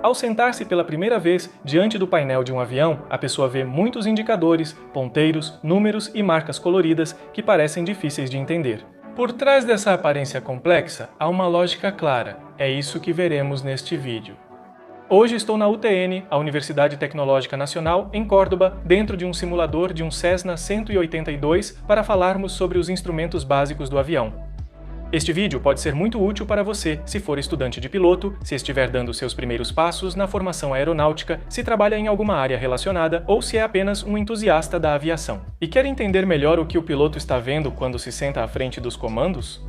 Ao sentar-se pela primeira vez diante do painel de um avião, a pessoa vê muitos indicadores, ponteiros, números e marcas coloridas que parecem difíceis de entender. Por trás dessa aparência complexa, há uma lógica clara. É isso que veremos neste vídeo. Hoje estou na UTN, a Universidade Tecnológica Nacional, em Córdoba, dentro de um simulador de um Cessna 182 para falarmos sobre os instrumentos básicos do avião. Este vídeo pode ser muito útil para você se for estudante de piloto, se estiver dando seus primeiros passos na formação aeronáutica, se trabalha em alguma área relacionada ou se é apenas um entusiasta da aviação. E quer entender melhor o que o piloto está vendo quando se senta à frente dos comandos?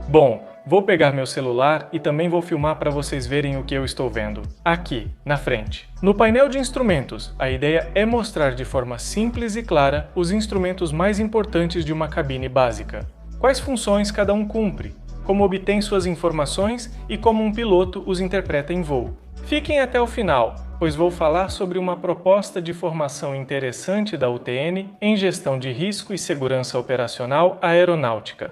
Bom, vou pegar meu celular e também vou filmar para vocês verem o que eu estou vendo. Aqui, na frente. No painel de instrumentos, a ideia é mostrar de forma simples e clara os instrumentos mais importantes de uma cabine básica. Quais funções cada um cumpre, como obtém suas informações e como um piloto os interpreta em voo. Fiquem até o final, pois vou falar sobre uma proposta de formação interessante da UTN em gestão de risco e segurança operacional aeronáutica.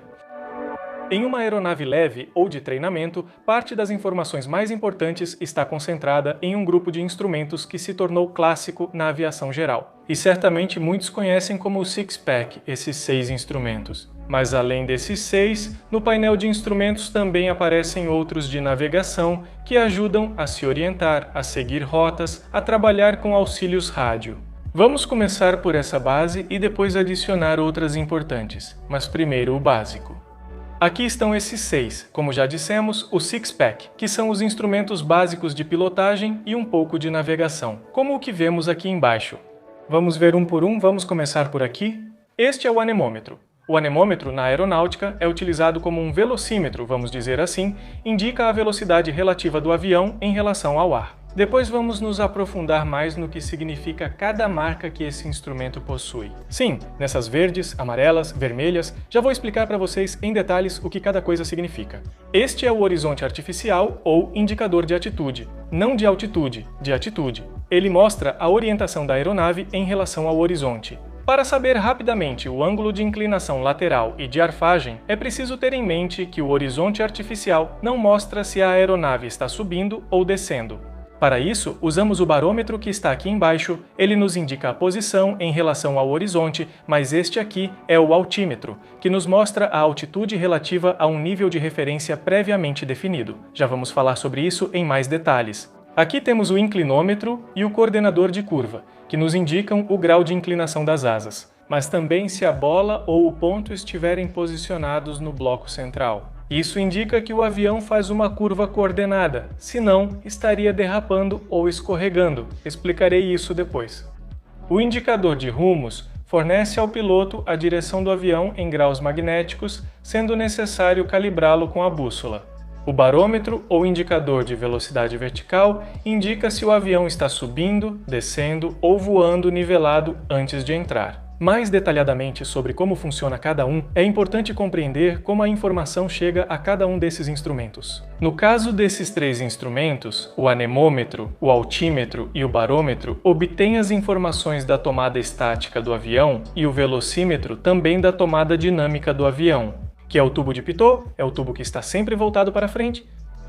Em uma aeronave leve ou de treinamento, parte das informações mais importantes está concentrada em um grupo de instrumentos que se tornou clássico na aviação geral. E certamente muitos conhecem como o Six-Pack, esses 6 instrumentos. Mas além desses 6, no painel de instrumentos também aparecem outros de navegação que ajudam a se orientar, a seguir rotas, a trabalhar com auxílios rádio. Vamos começar por essa base e depois adicionar outras importantes, mas primeiro o básico. Aqui estão esses 6, como já dissemos, o Six-Pack, que são os instrumentos básicos de pilotagem e um pouco de navegação, como o que vemos aqui embaixo. Vamos ver um por um, vamos começar por aqui. Este é o anemômetro. O anemômetro, na aeronáutica, é utilizado como um velocímetro, vamos dizer assim, indica a velocidade relativa do avião em relação ao ar. Depois vamos nos aprofundar mais no que significa cada marca que esse instrumento possui. Sim, nessas verdes, amarelas, vermelhas, já vou explicar para vocês em detalhes o que cada coisa significa. Este é o horizonte artificial ou indicador de atitude, não de altitude, de atitude. Ele mostra a orientação da aeronave em relação ao horizonte. Para saber rapidamente o ângulo de inclinação lateral e de arfagem, é preciso ter em mente que o horizonte artificial não mostra se a aeronave está subindo ou descendo. Para isso, usamos o barômetro que está aqui embaixo, ele nos indica a posição em relação ao horizonte, mas este aqui é o altímetro, que nos mostra a altitude relativa a um nível de referência previamente definido. Já vamos falar sobre isso em mais detalhes. Aqui temos o inclinômetro e o coordenador de curva, que nos indicam o grau de inclinação das asas, mas também se a bola ou o ponto estiverem posicionados no bloco central. Isso indica que o avião faz uma curva coordenada, senão estaria derrapando ou escorregando. Explicarei isso depois. O indicador de rumos fornece ao piloto a direção do avião em graus magnéticos, sendo necessário calibrá-lo com a bússola. O barômetro, ou indicador de velocidade vertical, indica se o avião está subindo, descendo ou voando nivelado antes de entrar. Mais detalhadamente sobre como funciona cada um, é importante compreender como a informação chega a cada um desses instrumentos. No caso desses 3 instrumentos, o anemômetro, o altímetro e o barômetro obtêm as informações da tomada estática do avião e o velocímetro também da tomada dinâmica do avião, que é o tubo de Pitot, é o tubo que está sempre voltado para frente,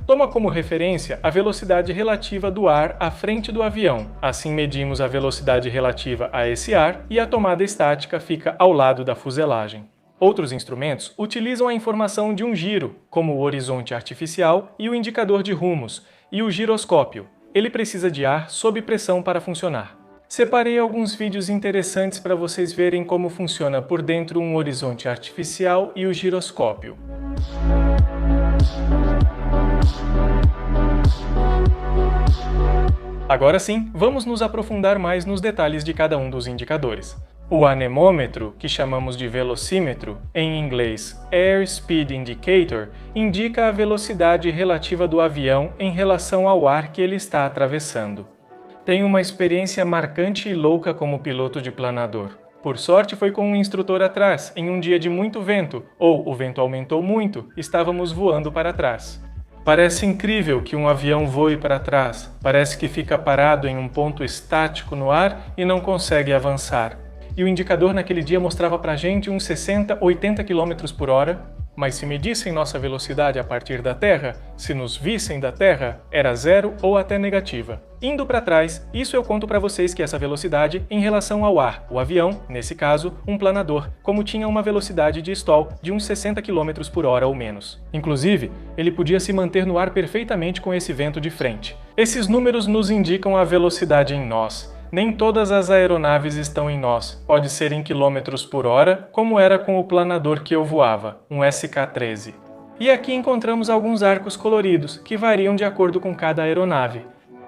toma como referência a velocidade relativa do ar à frente do avião. Assim medimos a velocidade relativa a esse ar e a tomada estática fica ao lado da fuselagem. Outros instrumentos utilizam a informação de um giro, como o horizonte artificial e o indicador de rumos, e o giroscópio. Ele precisa de ar sob pressão para funcionar. Separei alguns vídeos interessantes para vocês verem como funciona por dentro um horizonte artificial e o giroscópio. Agora sim, vamos nos aprofundar mais nos detalhes de cada um dos indicadores. O anemômetro, que chamamos de velocímetro, em inglês Airspeed Indicator, indica a velocidade relativa do avião em relação ao ar que ele está atravessando. Tenho uma experiência marcante e louca como piloto de planador. Por sorte foi com um instrutor atrás, em um dia de muito vento, ou o vento aumentou muito, estávamos voando para trás. Parece incrível que um avião voe para trás, parece que fica parado em um ponto estático no ar e não consegue avançar. E o indicador naquele dia mostrava pra gente uns 60, 80 km por hora. Mas se medissem nossa velocidade a partir da Terra, se nos vissem da Terra, era zero ou até negativa. Indo para trás, isso eu conto para vocês que essa velocidade em relação ao ar, o avião, nesse caso, um planador, como tinha uma velocidade de stall de uns 60 km por hora ou menos. Inclusive, ele podia se manter no ar perfeitamente com esse vento de frente. Esses números nos indicam a velocidade em nós. Nem todas as aeronaves estão em nós, pode ser em quilômetros por hora, como era com o planador que eu voava, um SK-13. E aqui encontramos alguns arcos coloridos, que variam de acordo com cada aeronave.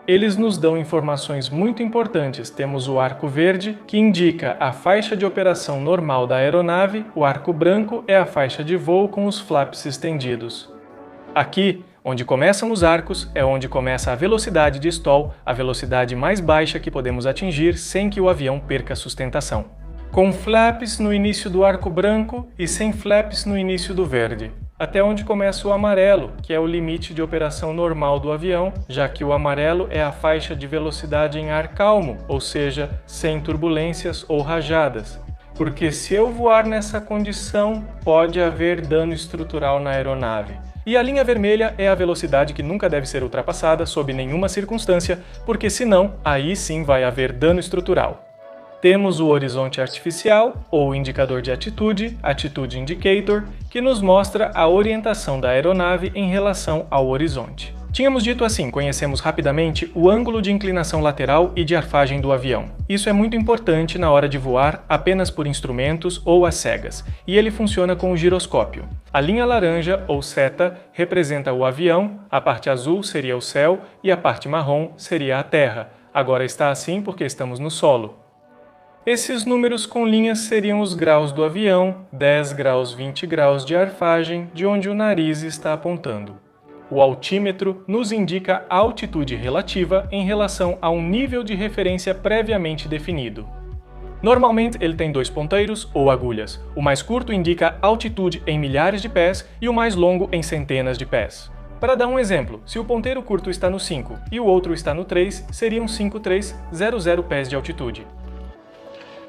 Eles nos dão informações muito importantes. Temos o arco verde, que indica a faixa de operação normal da aeronave, o arco branco é a faixa de voo com os flaps estendidos. Aqui, onde começam os arcos, é onde começa a velocidade de stall, a velocidade mais baixa que podemos atingir sem que o avião perca sustentação. Com flaps no início do arco branco e sem flaps no início do verde. Até onde começa o amarelo, que é o limite de operação normal do avião, já que o amarelo é a faixa de velocidade em ar calmo, ou seja, sem turbulências ou rajadas. Porque se eu voar nessa condição, pode haver dano estrutural na aeronave. E a linha vermelha é a velocidade que nunca deve ser ultrapassada sob nenhuma circunstância, porque senão, aí sim vai haver dano estrutural. Temos o horizonte artificial, ou indicador de atitude, Attitude Indicator, que nos mostra a orientação da aeronave em relação ao horizonte. Tínhamos dito assim, conhecemos rapidamente o ângulo de inclinação lateral e de arfagem do avião. Isso é muito importante na hora de voar apenas por instrumentos ou às cegas, e ele funciona com o giroscópio. A linha laranja, ou seta, representa o avião, a parte azul seria o céu e a parte marrom seria a terra. Agora está assim porque estamos no solo. Esses números com linhas seriam os graus do avião, 10 graus, 20 graus de arfagem, de onde o nariz está apontando. O altímetro nos indica a altitude relativa em relação a um nível de referência previamente definido. Normalmente ele tem dois ponteiros ou agulhas. O mais curto indica altitude em milhares de pés e o mais longo em centenas de pés. Para dar um exemplo, se o ponteiro curto está no 5 e o outro está no 3, seriam 5,300 pés de altitude.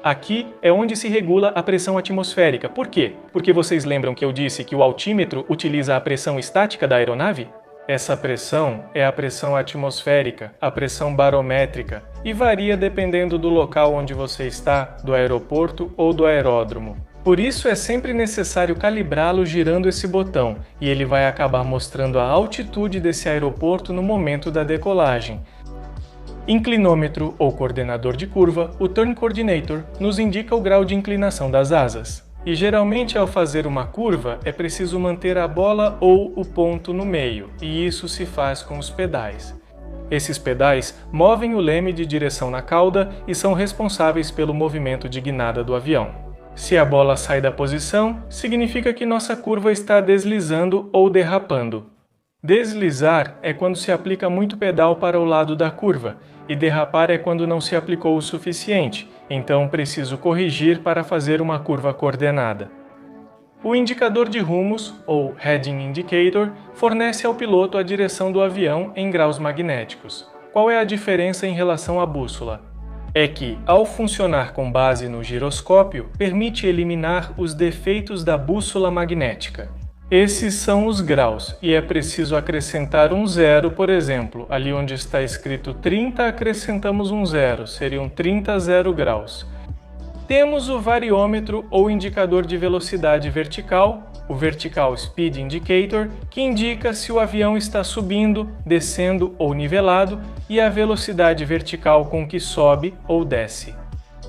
Aqui é onde se regula a pressão atmosférica. Por quê? Porque vocês lembram que eu disse que o altímetro utiliza a pressão estática da aeronave? Essa pressão é a pressão atmosférica, a pressão barométrica, e varia dependendo do local onde você está, do aeroporto ou do aeródromo. Por isso é sempre necessário calibrá-lo girando esse botão, e ele vai acabar mostrando a altitude desse aeroporto no momento da decolagem. Inclinômetro ou coordenador de curva, o Turn Coordinator, nos indica o grau de inclinação das asas. E geralmente ao fazer uma curva é preciso manter a bola ou o ponto no meio, e isso se faz com os pedais. Esses pedais movem o leme de direção na cauda e são responsáveis pelo movimento de guinada do avião. Se a bola sai da posição, significa que nossa curva está deslizando ou derrapando. Deslizar é quando se aplica muito pedal para o lado da curva, e derrapar é quando não se aplicou o suficiente, então preciso corrigir para fazer uma curva coordenada. O indicador de rumos, ou Heading Indicator, fornece ao piloto a direção do avião em graus magnéticos. Qual é a diferença em relação à bússola? É que, ao funcionar com base no giroscópio, permite eliminar os defeitos da bússola magnética. Esses são os graus, e é preciso acrescentar um zero, por exemplo, ali onde está escrito 30 acrescentamos um zero, seriam 30 0 graus. Temos o variômetro ou indicador de velocidade vertical, o Vertical Speed Indicator, que indica se o avião está subindo, descendo ou nivelado, e a velocidade vertical com que sobe ou desce.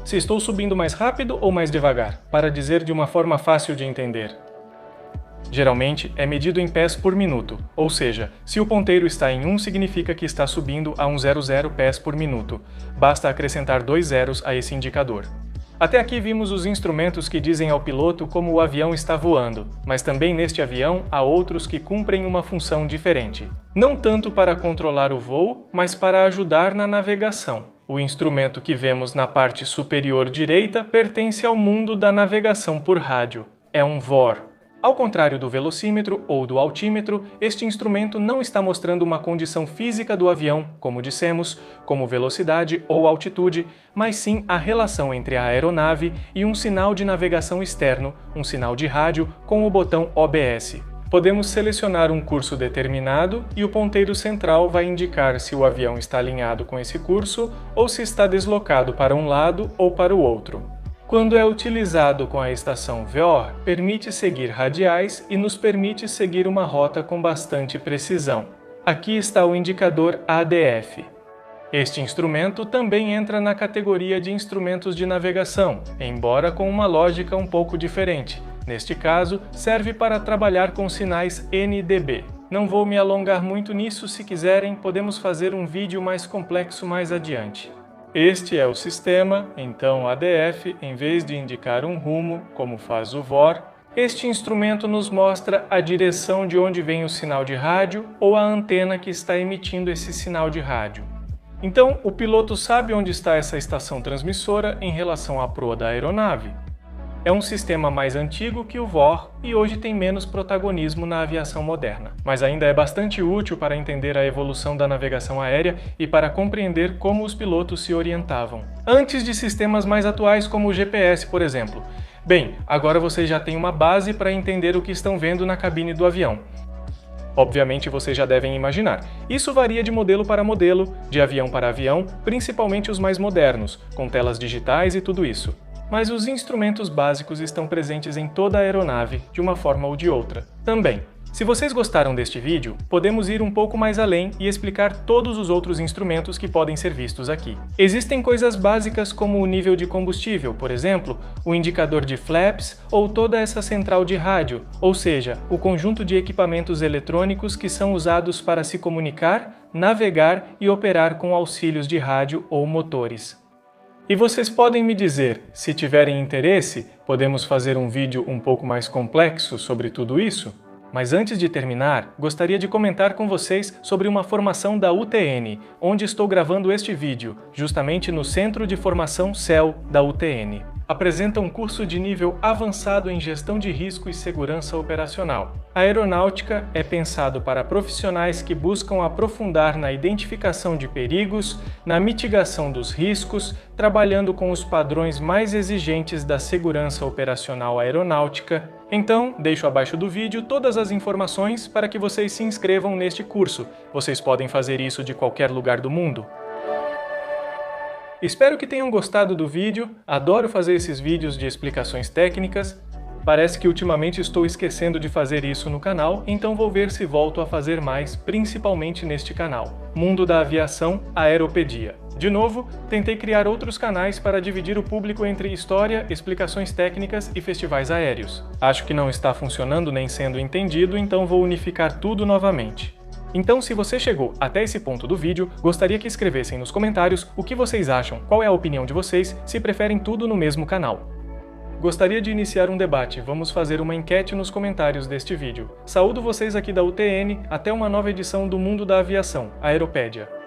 Se estou subindo mais rápido ou mais devagar, para dizer de uma forma fácil de entender. Geralmente é medido em pés por minuto, ou seja, se o ponteiro está em 1 significa que está subindo a 100 pés por minuto. Basta acrescentar 2 zeros a esse indicador. Até aqui vimos os instrumentos que dizem ao piloto como o avião está voando, mas também neste avião há outros que cumprem uma função diferente. Não tanto para controlar o voo, mas para ajudar na navegação. O instrumento que vemos na parte superior direita pertence ao mundo da navegação por rádio. É um VOR. Ao contrário do velocímetro ou do altímetro, este instrumento não está mostrando uma condição física do avião, como dissemos, como velocidade ou altitude, mas sim a relação entre a aeronave e um sinal de navegação externo, um sinal de rádio com o botão OBS. Podemos selecionar um curso determinado e o ponteiro central vai indicar se o avião está alinhado com esse curso ou se está deslocado para um lado ou para o outro. Quando é utilizado com a estação VEOR, permite seguir radiais e nos permite seguir uma rota com bastante precisão. Aqui está o indicador ADF. Este instrumento também entra na categoria de instrumentos de navegação, embora com uma lógica um pouco diferente. Neste caso, serve para trabalhar com sinais NDB. Não vou me alongar muito nisso, se quiserem, podemos fazer um vídeo mais complexo mais adiante. Este é o sistema, então ADF, em vez de indicar um rumo, como faz o VOR, este instrumento nos mostra a direção de onde vem o sinal de rádio ou a antena que está emitindo esse sinal de rádio. Então, o piloto sabe onde está essa estação transmissora em relação à proa da aeronave. É um sistema mais antigo que o VOR e hoje tem menos protagonismo na aviação moderna, mas ainda é bastante útil para entender a evolução da navegação aérea e para compreender como os pilotos se orientavam, antes de sistemas mais atuais como o GPS, por exemplo. Bem, agora vocês já têm uma base para entender o que estão vendo na cabine do avião. Obviamente vocês já devem imaginar. Isso varia de modelo para modelo, de avião para avião, principalmente os mais modernos, com telas digitais e tudo isso. Mas os instrumentos básicos estão presentes em toda a aeronave, de uma forma ou de outra, também. Se vocês gostaram deste vídeo, podemos ir um pouco mais além e explicar todos os outros instrumentos que podem ser vistos aqui. Existem coisas básicas como o nível de combustível, por exemplo, o indicador de flaps ou toda essa central de rádio, ou seja, o conjunto de equipamentos eletrônicos que são usados para se comunicar, navegar e operar com auxílios de rádio ou motores. E vocês podem me dizer, se tiverem interesse, podemos fazer um vídeo um pouco mais complexo sobre tudo isso? Mas antes de terminar, gostaria de comentar com vocês sobre uma formação da UTN, onde estou gravando este vídeo, justamente no Centro de Formação CEL da UTN. Apresenta um curso de nível avançado em gestão de risco e segurança operacional. A aeronáutica é pensado para profissionais que buscam aprofundar na identificação de perigos, na mitigação dos riscos, trabalhando com os padrões mais exigentes da segurança operacional aeronáutica. Então, deixo abaixo do vídeo todas as informações para que vocês se inscrevam neste curso. Vocês podem fazer isso de qualquer lugar do mundo. Espero que tenham gostado do vídeo, adoro fazer esses vídeos de explicações técnicas. Parece que ultimamente estou esquecendo de fazer isso no canal, então vou ver se volto a fazer mais, principalmente neste canal, Mundo da Aviação Aeropedia. De novo, tentei criar outros canais para dividir o público entre história, explicações técnicas e festivais aéreos. Acho que não está funcionando nem sendo entendido, então vou unificar tudo novamente. Então, se você chegou até esse ponto do vídeo, gostaria que escrevessem nos comentários o que vocês acham, qual é a opinião de vocês, se preferem tudo no mesmo canal. Gostaria de iniciar um debate, vamos fazer uma enquete nos comentários deste vídeo. Saúdo vocês aqui da UTN, até uma nova edição do Mundo da Aviação, Aeropédia.